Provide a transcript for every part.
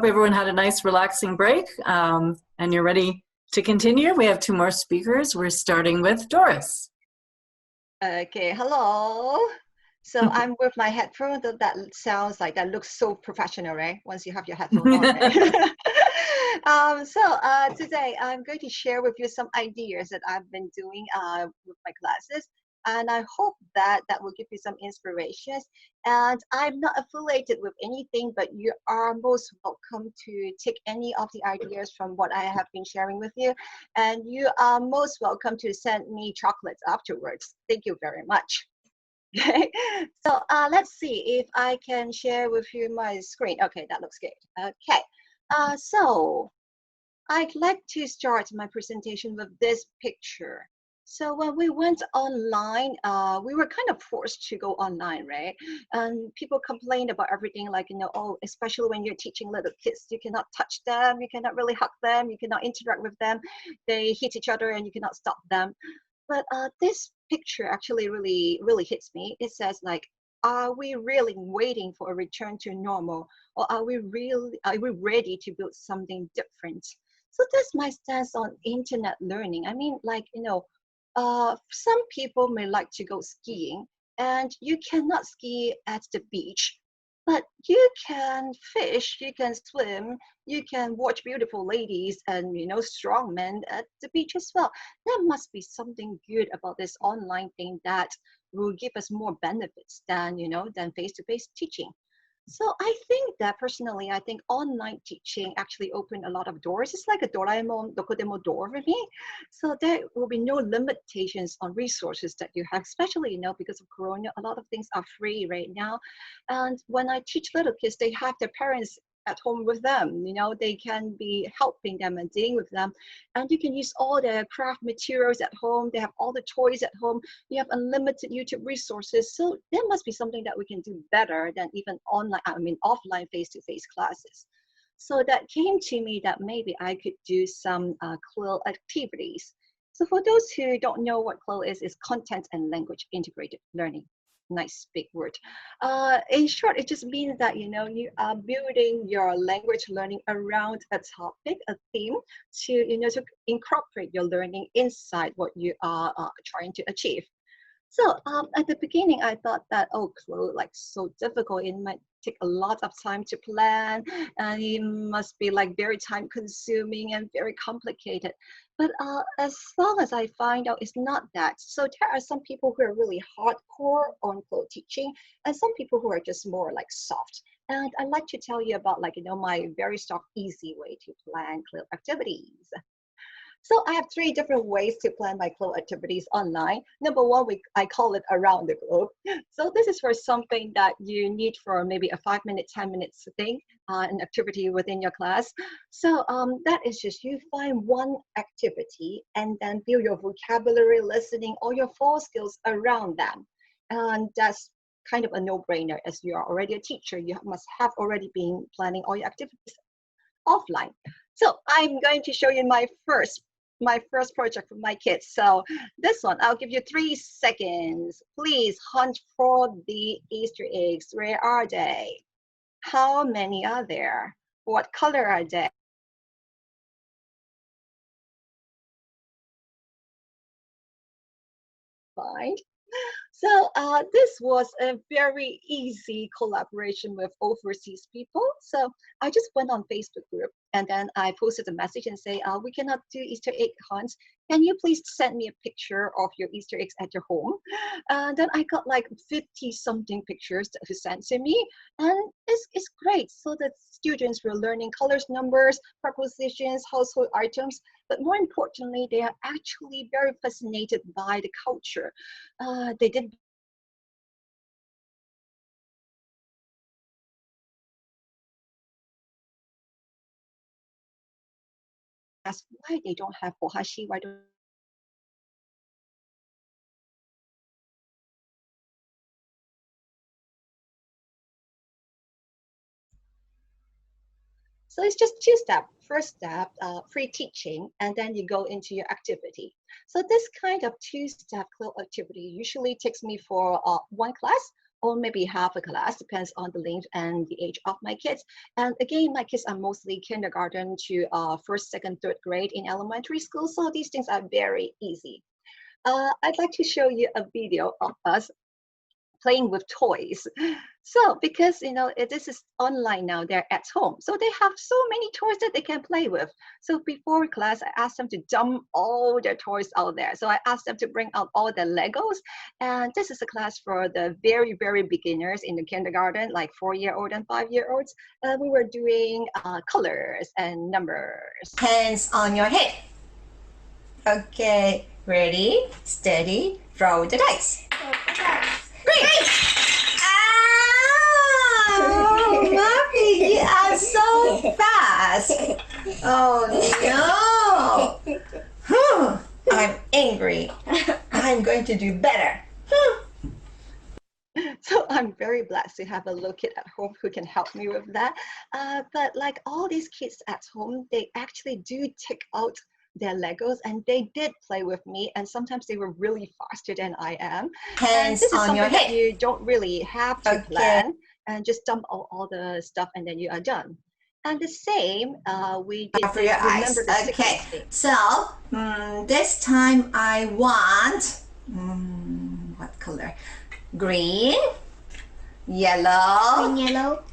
hope everyone had a nice relaxing break and you're ready to continue. We have two more speakers. We're starting with Doris. Okay, hello. So I'm with my headphone. That sounds like, that looks so professional, right? Once you have your headphone on, right? Today I'm going to share with you some ideas that I've been doing with my classes. And I hope that will give you some inspirations. And I'm not affiliated with anything, but you are most welcome to take any of the ideas from what I have been sharing with you. And you are most welcome to send me chocolates afterwards. Thank you very much. Okay, so let's see if I can share with you my screen. Okay, that looks good. Okay, so I'd like to start my presentation with this picture. So when we went online, we were kind of forced to go online, right? And people complained about everything, like, oh, especially when you're teaching little kids, you cannot touch them, you cannot really hug them, you cannot interact with them, they hit each other and you cannot stop them. But this picture actually really hits me. It says, like, are we really waiting for a return to normal, or are we ready to build something different? So that's my stance on internet learning. I mean, like, some people may like to go skiing, and you cannot ski at the beach, but you can fish, you can swim, you can watch beautiful ladies and, strong men at the beach as well. There must be something good about this online thing that will give us more benefits than, than face-to-face teaching. So I think that personally, I think online teaching actually opened a lot of doors. It's like a Doraemon Dokodemo door for me. So there will be no limitations on resources that you have, especially, because of Corona, a lot of things are free right now. And when I teach little kids, they have their parents at home with them, they can be helping them and dealing with them. And you can use all the craft materials at home. They have all the toys at home. You have unlimited YouTube resources. So there must be something that we can do better than even offline face-to-face classes. So that came to me that maybe I could do some CLIL activities. So for those who don't know what CLIL is content and language integrated learning. Nice big word. In short, it just means that, you are building your language learning around a topic, a theme, to, to incorporate your learning inside what you are trying to achieve. So at the beginning, I thought that, oh, CLIL, like, so difficult. It might take a lot of time to plan, and it must be like very time consuming and very complicated. But as long as I find out, it's not that. So there are some people who are really hardcore on CLIL teaching, and some people who are just more like soft. And I'd like to tell you about, like, my very soft, easy way to plan CLIL activities. So I have 3 different ways to plan my CLIL activities online. Number 1, I call it around the globe. So this is for something that you need for maybe a 5-minute, 10-minute thing, an activity within your class. So that is just, you find one activity and then build your vocabulary, listening, all your 4 skills around them. And that's kind of a no-brainer. As you are already a teacher, you must have already been planning all your activities offline. So I'm going to show you my first project for my kids. So this one, I'll give you 3 seconds. Please hunt for the Easter eggs. Where are they? How many are there? What color are they? Find. So this was a very easy collaboration with overseas people. So I just went on Facebook group and then I posted a message and say, we cannot do Easter egg hunts. Can you please send me a picture of your Easter eggs at your home? And then I got like 50 something pictures that were sent to me, and it's great. So the students were learning colors, numbers, prepositions, household items, but more importantly, they are actually very fascinated by the culture. They did ask why they don't have bohashi, why don't. So it's just 2 steps. First step, pre-teaching, and then you go into your activity. So this kind of 2-step CLIL activity usually takes me for 1 class or maybe half a class, depends on the length and the age of my kids. And again, my kids are mostly kindergarten to first, second, third grade in elementary school, so these things are very easy. I'd like to show you a video of us playing with toys. So because this is online now, they're at home, so they have so many toys that they can play with. So before class, I asked them to dump all their toys out there. So I asked them to bring out all their Legos, and this is a class for the very, very beginners in the kindergarten, like 4-year-old and 5-year-olds. We were doing colors and numbers. Hands on your head. Okay, ready, steady, throw the dice. Great! Oh, Mommy, you are so fast. Oh no! I'm angry. I'm going to do better. So I'm very blessed to have a little kid at home who can help me with that. But like all these kids at home, they actually do take out their Legos and they did play with me, and sometimes they were really faster than I am. Hands this is on your something that head. you don't really have to Okay. plan, and just dump all the stuff and then you are done. And the same, we did Cover this your eyes. remember the Okay, 60s. so this time I want what color? Green, yellow, Yellow,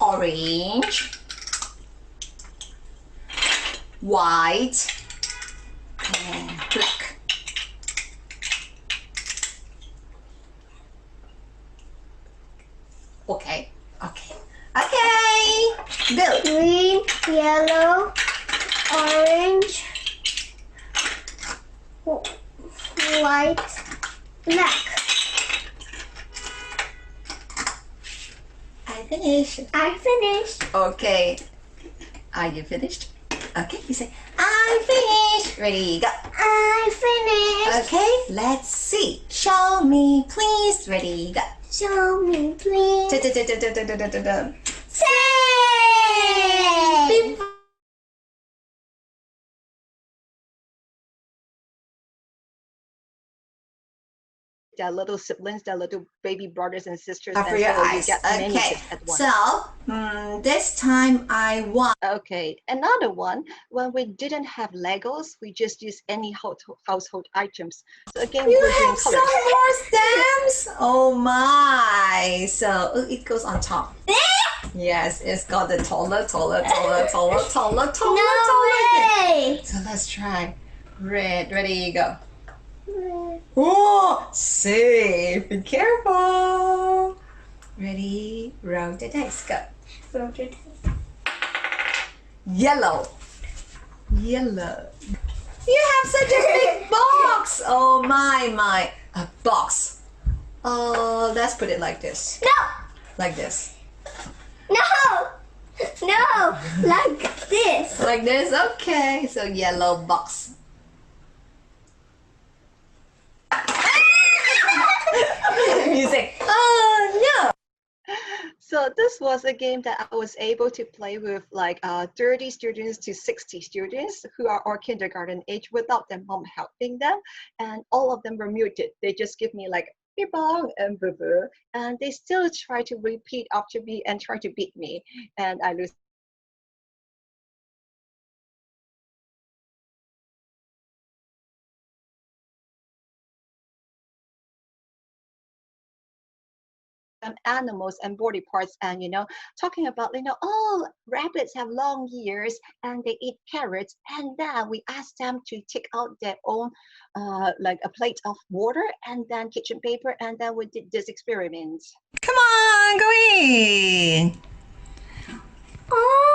orange, white, and black. Okay, okay, okay. Good. green, yellow, orange, white, black. I finished. I finished. Okay. Are you finished? Okay, you say, I'm finished. Ready, go. I finished. Okay, let's see. Show me, please. Ready, go. Show me, please. Da-da-da-da-da-da-da-da. Say. Beep. Their little siblings, their little baby brothers and sisters, Cover and your so you eyes. get many Okay, kids at once. so this time I want. Okay, another one, when we didn't have Legos, we just used any household items. So again, we You were doing have some colors. more stamps? Oh my! So it goes on top. Yes, it's got the taller. No way. So let's try. Red, ready, go. Oh, safe. Be careful. Ready, roll the dice, go. Yellow. Yellow. You have such a big box. Oh my. A box. Oh, let's put it like this. No. Like this. No. No. Like this. Like this? Okay. So yellow box. You say, oh no. So this was a game that I was able to play with like 30 students to 60 students who are all kindergarten age without their mom helping them. And all of them were muted. They just give me like beep bong and boo boo. And they still try to repeat after me and try to beat me. And I lose. Animals and body parts, and talking about oh, rabbits have long ears and they eat carrots, and then we asked them to take out their own like a plate of water and then kitchen paper, and then we did this experiment. Come on, go in. Oh,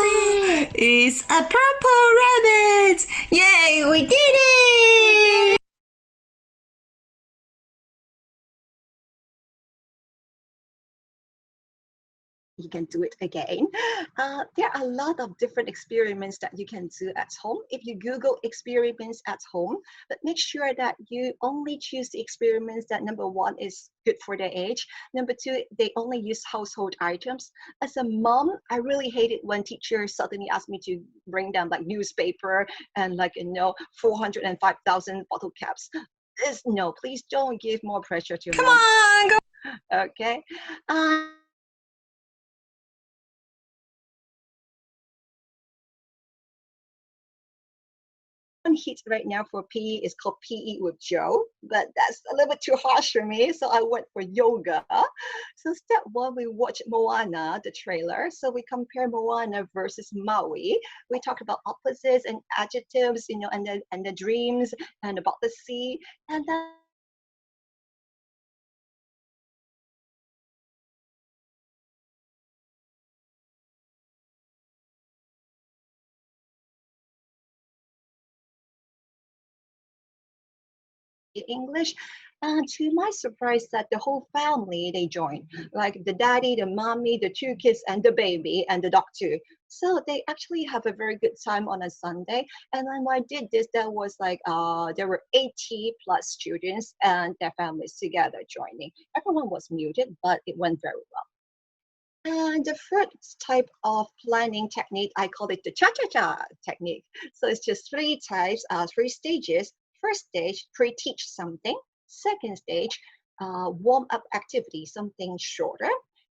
Wow. It's a purple rabbit. Yay, we did it. you can do it again. There are a lot of different experiments that you can do at home. If you Google experiments at home, but make sure that you only choose the experiments that, number one, is good for their age. Number two, they only use household items. As a mom, I really hate it when teachers suddenly ask me to bring them like newspaper and 405,000 bottle caps. No, please don't give more pressure to Come mom. on, go. Okay. Hit right now for PE is called PE with Joe, but that's a little bit too harsh for me, so I went for yoga. So step one, we watch Moana, the trailer. So we compare Moana versus Maui. We talk about opposites and adjectives, and the dreams and about the sea, and then English. And to my surprise, that the whole family, they joined, like the daddy, the mommy, the two kids, and the baby, and the dog too. So they actually have a very good time on a Sunday. And when I did this, there was there were 80 plus students and their families together joining. Everyone was muted, but it went very well. And the first type of planning technique, I call it the Chachacha technique. So it's just three types, three stages. First stage, pre-teach something. Second stage, warm-up activity, something shorter.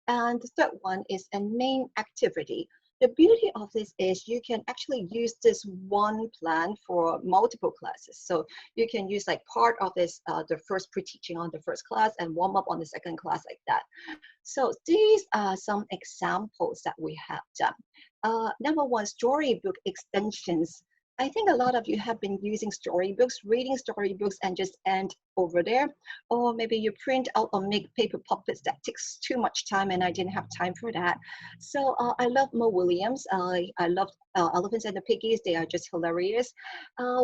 And the third one is a main activity. The beauty of this is you can actually use this one plan for multiple classes. So you can use like part of this, the first pre-teaching on the first class and warm up on the second class like that. So these are some examples that we have done. Number one, storybook extensions. I think a lot of you have been using storybooks, reading storybooks and just end over there. Or maybe you print out or make paper puppets. That takes too much time and I didn't have time for that. So I love Mo Williams. I love Elephants and the Piggies. They are just hilarious.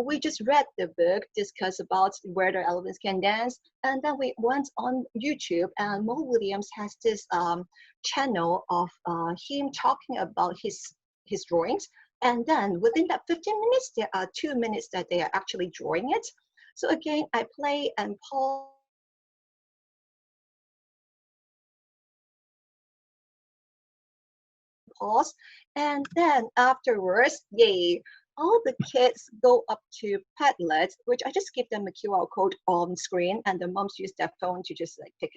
We just read the book, discussed about where the elephants can dance. And then we went on YouTube and Mo Williams has this channel of him talking about his drawings. And then within that 15 minutes, there are 2 minutes that they are actually drawing it. So again, I play and pause. And then afterwards, yay, all the kids go up to Padlet, which I just give them a QR code on screen, and the moms use their phone to just like pick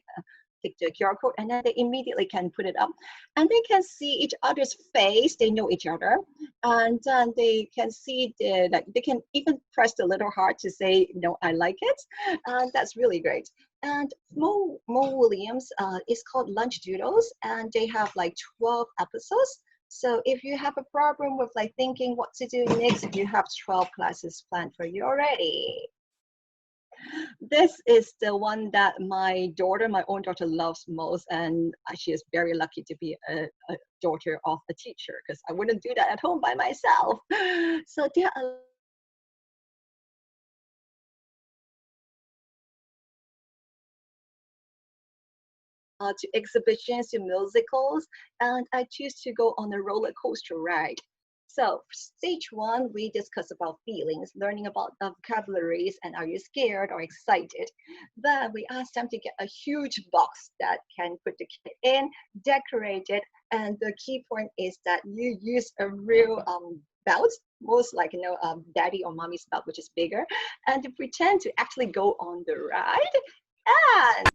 the QR code, and then they immediately can put it up, and they can see each other's face. They know each other, and then they can see they can even press the little heart to say, I like it, and that's really great. And Mo Williams is called Lunch Doodles, and they have like 12 episodes. So if you have a problem with like thinking what to do next, you have 12 classes planned for you already. This is the one that my own daughter loves most, and she is very lucky to be a daughter of a teacher, because I wouldn't do that at home by myself. So there are to exhibitions, to musicals, and I choose to go on a roller coaster ride. So stage one, we discuss about feelings, learning about the vocabularies, and are you scared or excited? Then we ask them to get a huge box that can put the kid in, decorate it, and the key point is that you use a real belt, most like daddy or mommy's belt, which is bigger, and to pretend to actually go on the ride. And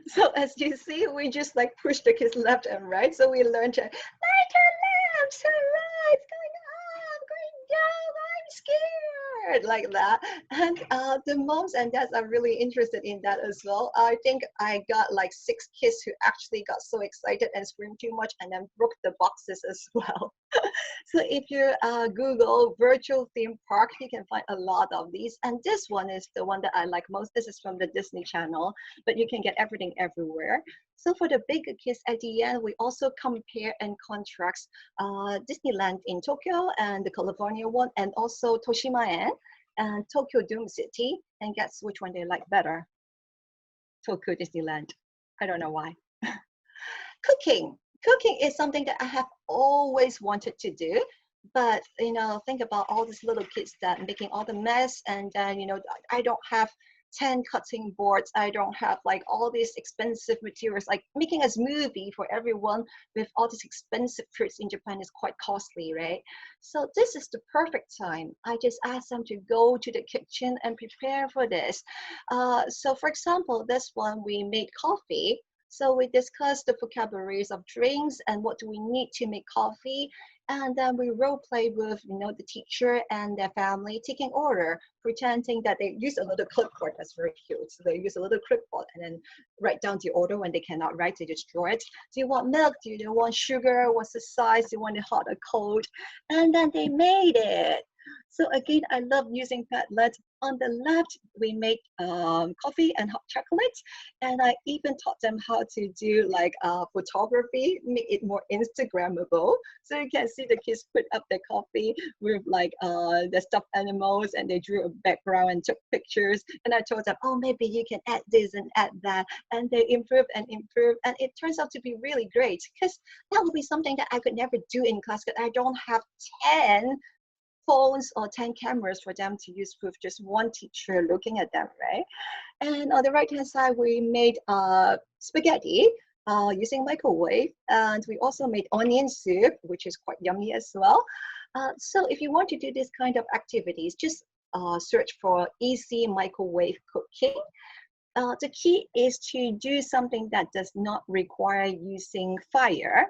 so as you see, we just like push the kids left and right. So we learn to right turn left, turn right, going up, going down, I'm scared, like that. And the moms and dads are really interested in that as well. I think I got like 6 kids who actually got so excited and screamed too much and then broke the boxes as well. So if you Google virtual theme park, you can find a lot of these. And this one is the one that I like most. This is from the Disney Channel, but you can get everything everywhere. So for the bigger kids at the end, we also compare and contrast Disneyland in Tokyo and the California one, and also Toshimaen and Tokyo Doom City. And guess which one they like better? Tokyo Disneyland. I don't know why. Cooking. Cooking is something that I have always wanted to do, but think about all these little kids that making all the mess, and then I don't have 10 cutting boards. I don't have like all these expensive materials. Like making a smoothie for everyone with all these expensive fruits in Japan is quite costly, right? So this is the perfect time. I just ask them to go to the kitchen and prepare for this. So for example, this one, we made coffee. So we discussed the vocabularies of drinks and what do we need to make coffee. And then we role play with, the teacher and their family taking order, pretending that they use a little clipboard. That's very cute. So they use a little clipboard and then write down the order. When they cannot write, they just draw it. Do you want milk? Do you want sugar? What's the size? Do you want it hot or cold? And then they made it. So again, I love using Padlet. On the left, we made coffee and hot chocolate. And I even taught them how to do like photography, make it more Instagrammable. So you can see the kids put up their coffee with like the stuffed animals, and they drew a background and took pictures. And I told them, oh, maybe you can add this and add that. And they improve and improve. And it turns out to be really great, because that would be something that I could never do in class, because I don't have 10 phones or 10 cameras for them to use with just one teacher looking at them, right? And on the right hand side, we made spaghetti using microwave, and we also made onion soup, which is quite yummy as well. So if you want to do this kind of activities, just search for easy microwave cooking. The key is to do something that does not require using fire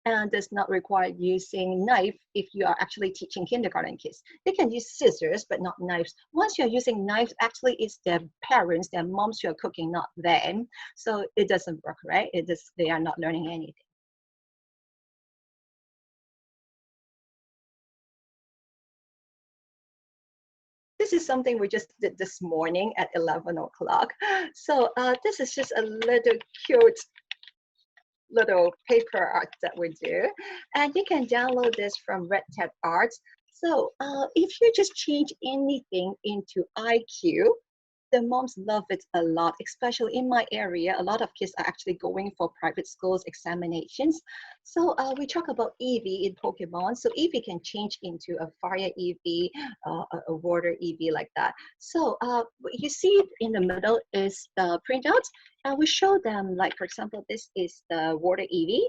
and does not require using knife if you are actually teaching kindergarten kids. They can use scissors, but not knives. Once you're using knives, actually it's their parents, their moms who are cooking, not them. So it doesn't work, right? They are not learning anything. This is something we just did this morning at 11 o'clock. So this is just a little cute little paper art that we do, and you can download this from Red Tab Arts. So if you just change anything into IQ, the moms love it a lot, especially in my area. A lot of kids are actually going for private schools examinations. So we talk about Eevee in Pokemon. So Eevee can change into a fire Eevee, a water Eevee, like that. So you see in the middle is the printout. And we show them, like, for example, this is the water Eevee.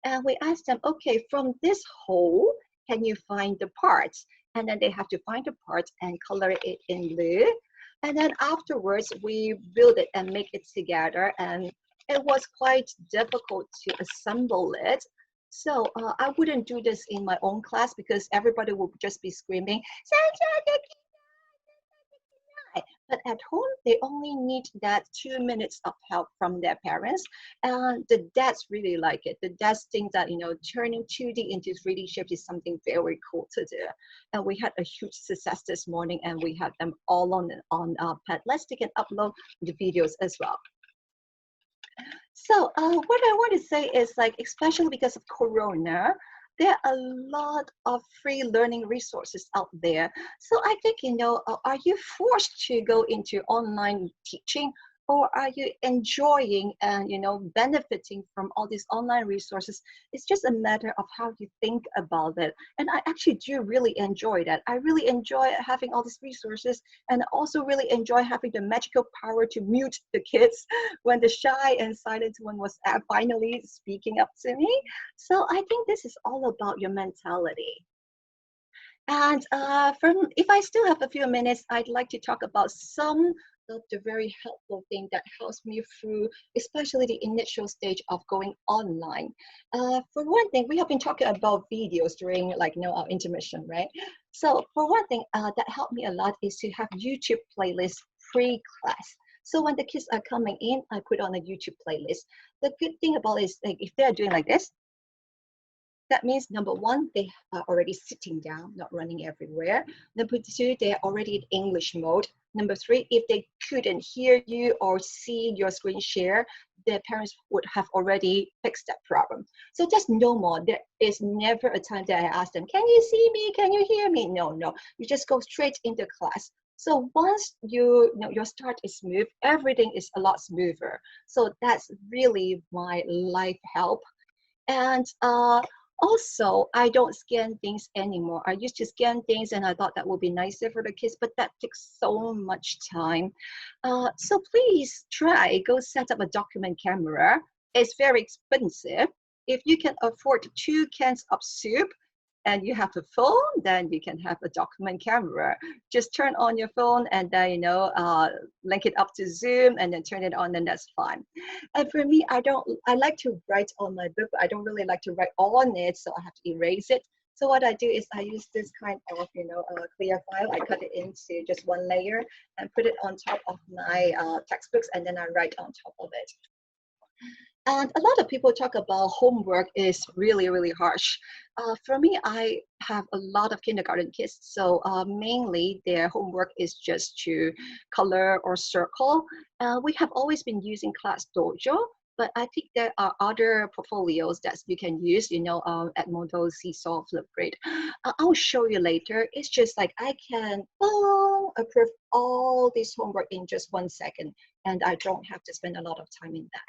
And we ask them, okay, from this hole, can you find the parts? And then they have to find the parts and color it in blue. And then afterwards, we build it and make it together. And it was quite difficult to assemble it. So I wouldn't do this in my own class, because everybody would just be screaming, but at home, they only need that 2 minutes of help from their parents. And the dads really like it. The dads think that, turning 2D into 3D shapes is something very cool to do. And we had a huge success this morning, and we had them all on Padlet. They can upload the videos as well. So what I want to say is, like, especially because of Corona, there are a lot of free learning resources out there. So I think, are you forced to go into online teaching, or are you enjoying and, benefiting from all these online resources? It's just a matter of how you think about it. And I actually do really enjoy that. I really enjoy having all these resources, and I also really enjoy having the magical power to mute the kids when the shy and silent one was finally speaking up to me. So I think this is all about your mentality. And if I still have a few minutes, I'd like to talk about some of the very helpful thing that helps me through, especially the initial stage of going online. For one thing, we have been talking about videos during, our intermission, right? So for one thing, that helped me a lot is to have YouTube playlists pre-class. So when the kids are coming in, I put on a YouTube playlist. The good thing about it is, like, if they're doing like this, That means number one, they are already sitting down, not running everywhere. Number two, they are already in English mode. Number three, if they couldn't hear you or see your screen share, their parents would have already fixed that problem. So that's normal. There is never a time that I ask them, can you see me? Can you hear me? No, no. You just go straight into class. So once you know your start is smooth, everything is a lot smoother. So that's really my life help. And also, I don't scan things anymore. I used to scan things and I thought that would be nicer for the kids, but that takes so much time. So please try, go set up a document camera. It's very expensive. If you can afford 2 cans of soup and you have a phone, then you can have a document camera. Just turn on your phone and then, you know, link it up to Zoom and then turn it on, and that's fine. And for me, I like to write on my book, but I don't really like to write on it, so I have to erase it. So what I do is I use this kind of, you know, clear file. I cut it into just one layer and put it on top of my textbooks, and then I write on top of it. And a lot of people talk about homework is really, really harsh. For me, I have a lot of kindergarten kids, so mainly their homework is just to color or circle. We have always been using Class Dojo, but I think there are other portfolios that you can use, you know, Edmodo, Seesaw, Flipgrid. I'll show you later. It's just like I can approve all this homework in just 1 second, and I don't have to spend a lot of time in that.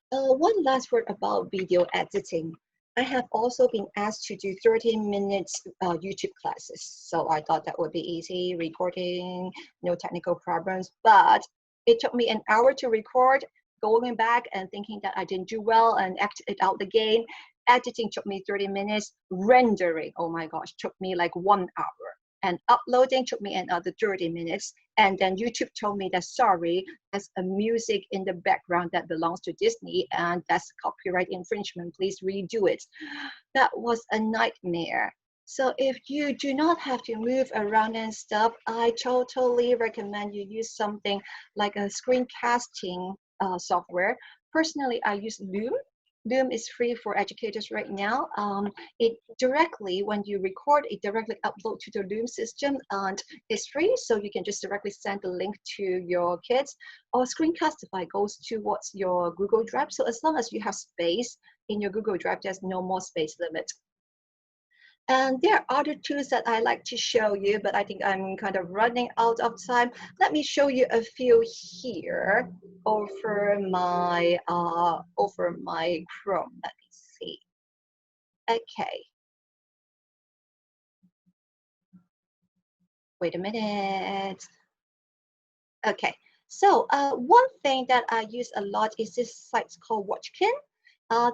One last word about video editing. I have also been asked to do 30 minutes YouTube classes. So I thought that would be easy, recording, no technical problems. But it took me an hour to record, going back and thinking that I didn't do well and acted out again. Editing took me 30 minutes. Rendering, oh my gosh, took me like 1 hour. And uploading took me another 30 minutes. And then YouTube told me that, sorry, there's a music in the background that belongs to Disney and that's copyright infringement. Please redo it. That was a nightmare. So if you do not have to move around and stuff, I totally recommend you use something like a screencasting software. Personally, I use Loom. Loom is free for educators right now. It directly, when you record, it directly uploads to the Loom system and it's free. So you can just directly send the link to your kids. Or Screencastify goes towards your Google Drive. So as long as you have space in your Google Drive, there's no more space limit. And there are other tools that I like to show you, but I think I'm kind of running out of time. Let me show you a few here over my Chrome. Let me see. Okay. Wait a minute. Okay. So one thing that I use a lot is this site called Watchkin.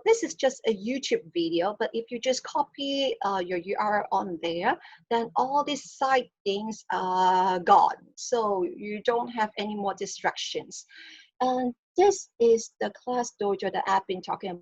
This is just a YouTube video, but if you just copy your URL on there, then all these side things are gone. So you don't have any more distractions. And this is the Class Dojo that I've been talking about.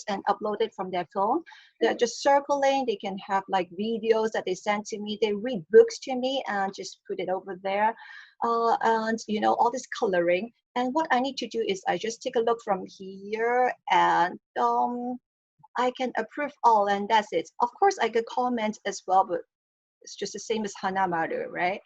And upload it from their phone. They're just circling. They can have like videos that they send to me. They read books to me and just put it over there. And you know, all this coloring. And what I need to do is I just take a look from here and I can approve all, and that's it. Of course, I could comment as well, but it's just the same as Hanamaru, right?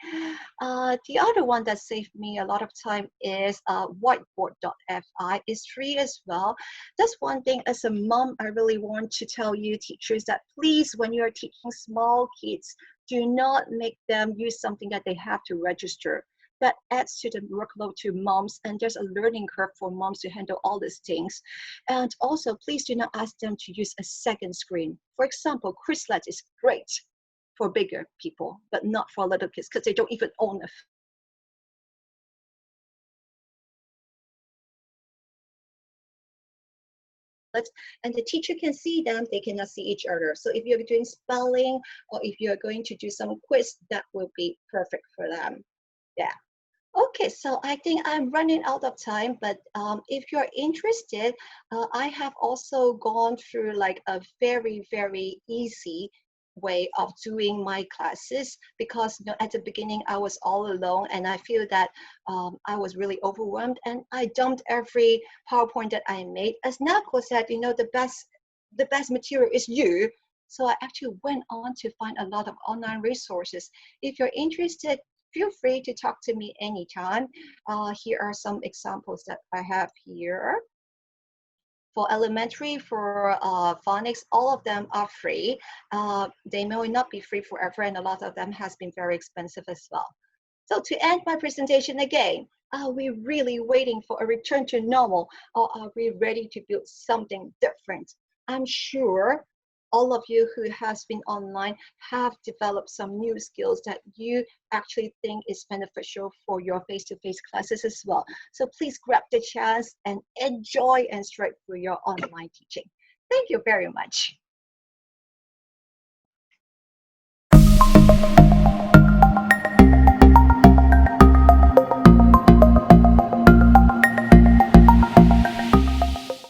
The other one that saved me a lot of time is Whiteboard.fi. It's free as well. That's one thing as a mom, I really want to tell you teachers that please, when you're teaching small kids, do not make them use something that they have to register. That adds to the workload to moms, and there's a learning curve for moms to handle all these things. And also, please do not ask them to use a second screen. For example, Quizlet is great for bigger people, but not for little kids because they don't even own a and the teacher can see them, they cannot see each other. So if you're doing spelling or if you're going to do some quiz, that will be perfect for them. Yeah. Okay, so I think I'm running out of time, but if you're interested, I have also gone through like a very, very easy way of doing my classes, because at the beginning I was all alone, and I feel that I was really overwhelmed, and I dumped every PowerPoint that I made. As Nako said, the best material is you. So I actually went on to find a lot of online resources. If you're interested, feel free to talk to me anytime. Here are some examples that I have here. For elementary, for phonics, all of them are free. They may not be free forever, and a lot of them has been very expensive as well. So to end my presentation again, are we really waiting for a return to normal, or are we ready to build something different? I'm sure all of you who has been online have developed some new skills that you actually think is beneficial for your face-to-face classes as well. So please grab the chance and enjoy and strive for your online teaching. Thank you very much.